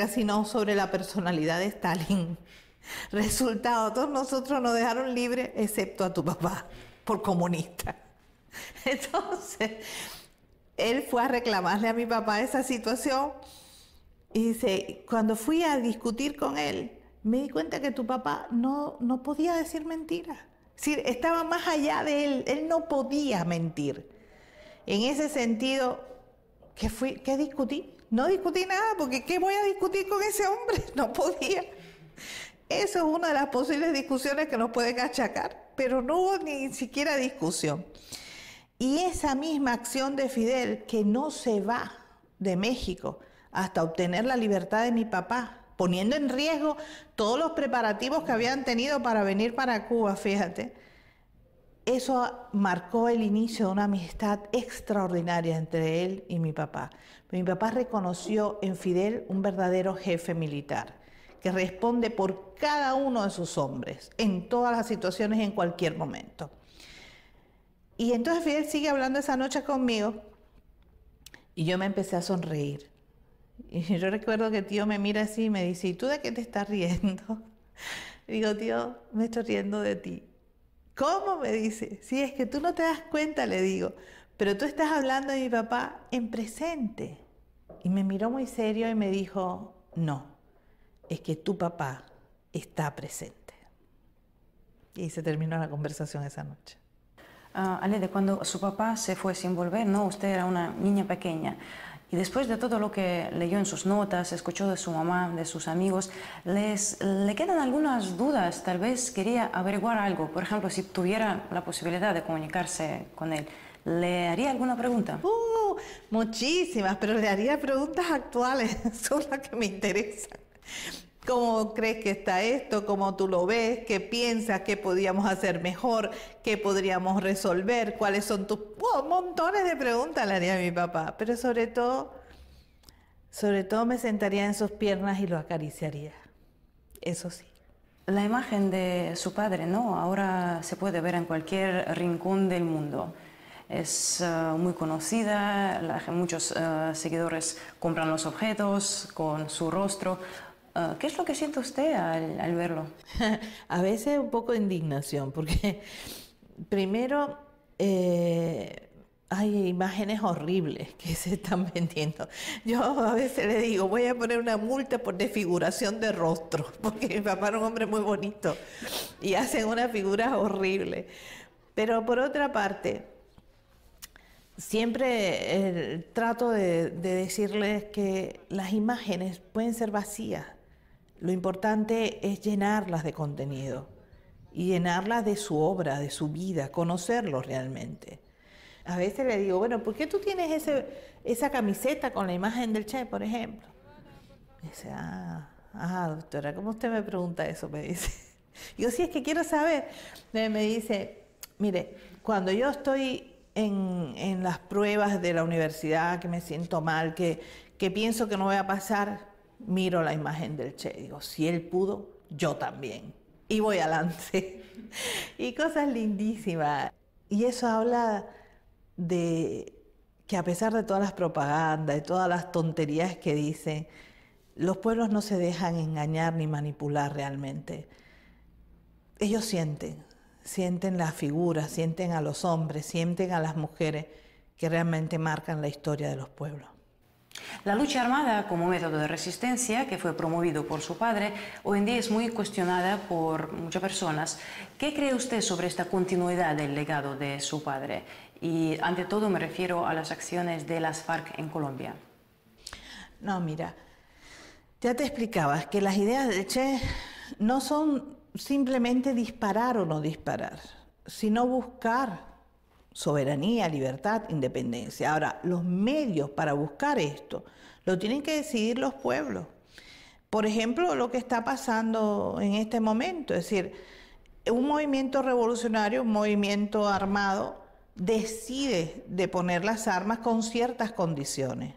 sino sobre la personalidad de Stalin. Resultado, a todos nosotros nos dejaron libres, excepto a tu papá, por comunista. Entonces, él fue a reclamarle a mi papá esa situación y dice, cuando fui a discutir con él, me di cuenta que tu papá no podía decir mentiras. Es decir, estaba más allá de él no podía mentir. En ese sentido, ¿qué discutí? No discutí nada, porque ¿qué voy a discutir con ese hombre? No podía. Eso es una de las posibles discusiones que nos pueden achacar, pero no hubo ni siquiera discusión. Y esa misma acción de Fidel, que no se va de México hasta obtener la libertad de mi papá, poniendo en riesgo todos los preparativos que habían tenido para venir para Cuba, fíjate, eso marcó el inicio de una amistad extraordinaria entre él y mi papá. Mi papá reconoció en Fidel un verdadero jefe militar, que responde por cada uno de sus hombres, en todas las situaciones, en cualquier momento. Y entonces Fidel sigue hablando esa noche conmigo y yo me empecé a sonreír. Y yo recuerdo que el tío me mira así y me dice, ¿y tú de qué te estás riendo? Digo, tío, me estoy riendo de ti. ¿Cómo? Me dice. Sí, es que tú no te das cuenta, le digo, pero tú estás hablando de mi papá en presente. Y me miró muy serio y me dijo, no, es que tu papá está presente. Y se terminó la conversación esa noche. Alede, cuando su papá se fue sin volver, ¿no? Usted era una niña pequeña. Y después de todo lo que leyó en sus notas, escuchó de su mamá, de sus amigos, ¿le quedan algunas dudas? Tal vez quería averiguar algo. Por ejemplo, si tuviera la posibilidad de comunicarse con él, ¿le haría alguna pregunta? Muchísimas, pero le haría preguntas actuales, son las que me interesan. ¿Cómo crees que está esto? ¿Cómo tú lo ves? ¿Qué piensas? ¿Qué podríamos hacer mejor? ¿Qué podríamos resolver? ¿Cuáles son tus...? Montones de preguntas le haría a mi papá, pero sobre todo me sentaría en sus piernas y lo acariciaría. Eso sí. La imagen de su padre, ¿no? Ahora se puede ver en cualquier rincón del mundo. Es muy conocida, muchos seguidores compran los objetos con su rostro. ¿Qué es lo que siente usted al verlo? A veces un poco de indignación, porque primero hay imágenes horribles que se están vendiendo. Yo a veces le digo, voy a poner una multa por desfiguración de rostro, porque mi papá era un hombre muy bonito y hacen unas figuras horribles. Pero por otra parte, siempre trato de decirles que las imágenes pueden ser vacías. Lo importante es llenarlas de contenido y llenarlas de su obra, de su vida, conocerlo realmente. A veces le digo, bueno, ¿por qué tú tienes esa camiseta con la imagen del Che, por ejemplo? Me dice, doctora, ¿cómo usted me pregunta eso? Me dice. Digo, sí, es que quiero saber. Me dice, mire, cuando yo estoy en las pruebas de la universidad, que me siento mal, que pienso que no voy a pasar, miro la imagen del Che, digo, si él pudo, yo también. Y voy adelante. Y cosas lindísimas. Y eso habla de que a pesar de todas las propagandas, de todas las tonterías que dicen, los pueblos no se dejan engañar ni manipular realmente. Ellos sienten las figuras, sienten a los hombres, sienten a las mujeres que realmente marcan la historia de los pueblos. La lucha armada como método de resistencia, que fue promovido por su padre, hoy en día es muy cuestionada por muchas personas. ¿Qué cree usted sobre esta continuidad del legado de su padre? Y ante todo me refiero a las acciones de las FARC en Colombia. No, mira, ya te explicaba que las ideas del Che no son simplemente disparar o no disparar, sino buscar soberanía, libertad, independencia. Ahora, los medios para buscar esto lo tienen que decidir los pueblos. Por ejemplo, lo que está pasando en este momento, es decir, un movimiento revolucionario, un movimiento armado, decide de poner las armas con ciertas condiciones.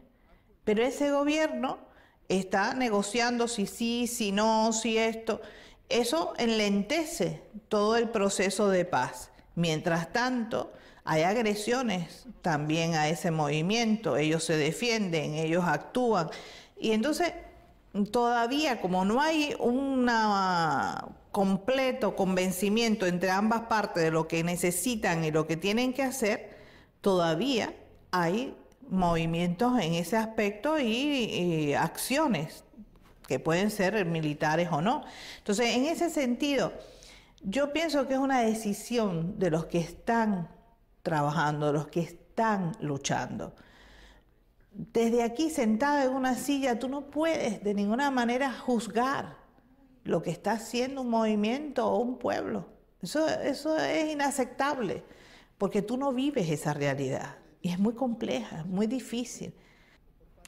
Pero ese gobierno está negociando si sí, si no, si esto. Eso enlentece todo el proceso de paz. Mientras tanto, hay agresiones también a ese movimiento, ellos se defienden, ellos actúan. Y entonces todavía, como no hay un completo convencimiento entre ambas partes de lo que necesitan y lo que tienen que hacer, todavía hay movimientos en ese aspecto y acciones que pueden ser militares o no. Entonces, en ese sentido, yo pienso que es una decisión de los que están trabajando, de los que están luchando. Desde aquí, sentada en una silla, tú no puedes de ninguna manera juzgar lo que está haciendo un movimiento o un pueblo. Eso es inaceptable, porque tú no vives esa realidad. Y es muy compleja, es muy difícil.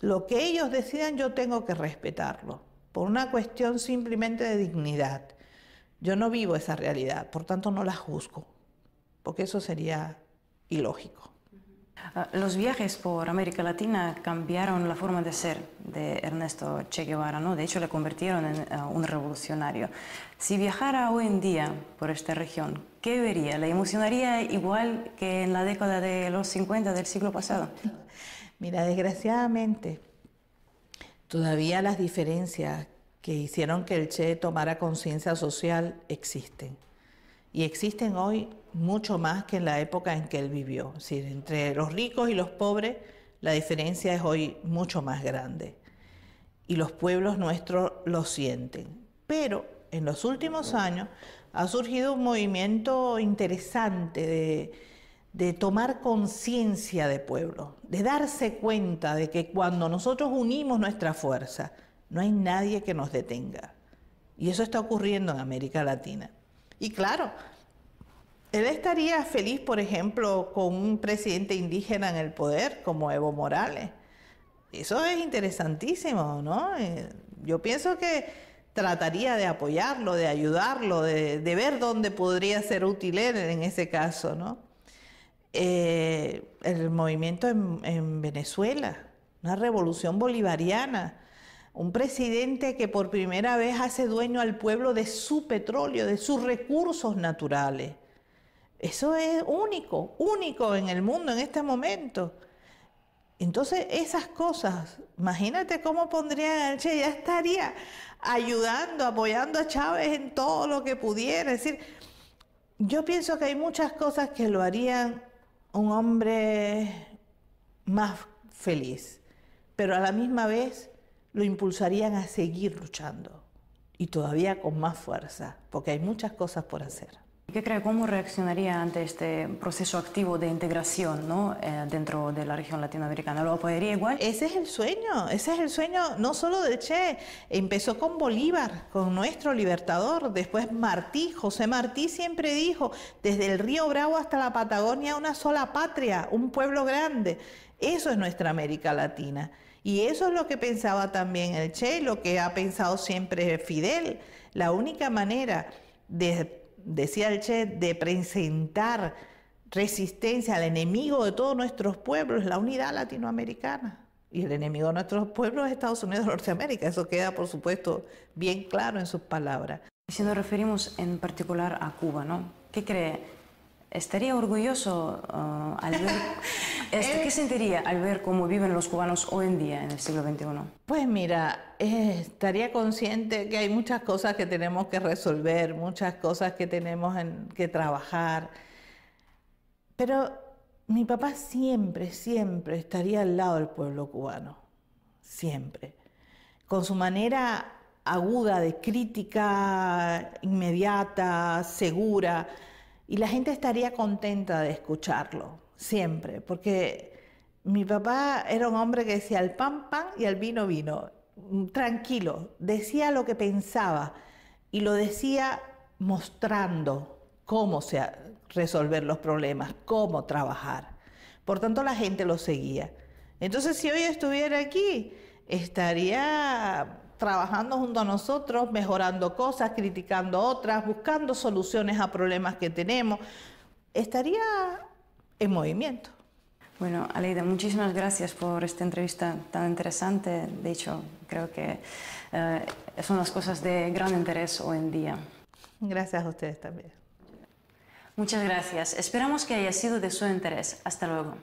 Lo que ellos decidan, yo tengo que respetarlo, por una cuestión simplemente de dignidad. Yo no vivo esa realidad, por tanto no la juzgo, porque eso sería ilógico. Los viajes por América Latina cambiaron la forma de ser de Ernesto Che Guevara, ¿no? De hecho, le convirtieron en un revolucionario. Si viajara hoy en día por esta región, ¿qué vería? ¿Le emocionaría igual que en la década de los 50 del siglo pasado? Mira, desgraciadamente, todavía las diferencias que hicieron que el Che tomara conciencia social existen. Y existen hoy mucho más que en la época en que él vivió. Es decir, entre los ricos y los pobres, la diferencia es hoy mucho más grande. Y los pueblos nuestros lo sienten. Pero en los últimos años ha surgido un movimiento interesante de tomar conciencia de pueblo, de darse cuenta de que cuando nosotros unimos nuestra fuerza, no hay nadie que nos detenga. Y eso está ocurriendo en América Latina. Y claro, él estaría feliz, por ejemplo, con un presidente indígena en el poder como Evo Morales. Eso es interesantísimo, ¿no? Yo pienso que trataría de apoyarlo, de ayudarlo, de ver dónde podría ser útil él en ese caso, ¿no? El movimiento en Venezuela, una revolución bolivariana, un presidente que por primera vez hace dueño al pueblo de su petróleo, de sus recursos naturales. Eso es único, único en el mundo en este momento. Entonces, esas cosas, imagínate cómo pondrían al Che, ya estaría ayudando, apoyando a Chávez en todo lo que pudiera. Es decir, yo pienso que hay muchas cosas que lo harían un hombre más feliz, pero a la misma vez lo impulsarían a seguir luchando y todavía con más fuerza, porque hay muchas cosas por hacer. ¿Qué cree? ¿Cómo reaccionaría ante este proceso activo de integración, ¿no? Dentro de la región latinoamericana? ¿Lo apoyaría igual? Ese es el sueño no solo de Che. Empezó con Bolívar, con nuestro libertador, después Martí, José Martí siempre dijo, desde el río Bravo hasta la Patagonia, una sola patria, un pueblo grande. Eso es nuestra América Latina. Y eso es lo que pensaba también el Che, lo que ha pensado siempre Fidel. La única manera decía el Che, de presentar resistencia al enemigo de todos nuestros pueblos, la unidad latinoamericana. Y el enemigo de nuestros pueblos es Estados Unidos de Norteamérica. Eso queda, por supuesto, bien claro en sus palabras. Si nos referimos en particular a Cuba, ¿no? ¿Qué cree? ¿Estaría orgulloso al ver, qué sentiría al ver cómo viven los cubanos hoy en día en el siglo XXI? Pues mira, estaría consciente que hay muchas cosas que tenemos que resolver, muchas cosas que tenemos que trabajar, pero mi papá siempre, siempre estaría al lado del pueblo cubano, siempre, con su manera aguda de crítica, inmediata, segura. Y la gente estaría contenta de escucharlo, siempre, porque mi papá era un hombre que decía al pan, pan y al vino, vino, tranquilo, decía lo que pensaba y lo decía mostrando cómo resolver los problemas, cómo trabajar. Por tanto, la gente lo seguía. Entonces, si hoy estuviera aquí, estaría trabajando junto a nosotros, mejorando cosas, criticando otras, buscando soluciones a problemas que tenemos. Estaría en movimiento. Bueno, Aleida, muchísimas gracias por esta entrevista tan interesante. De hecho, creo que son las cosas de gran interés hoy en día. Gracias a ustedes también. Muchas gracias. Esperamos que haya sido de su interés. Hasta luego.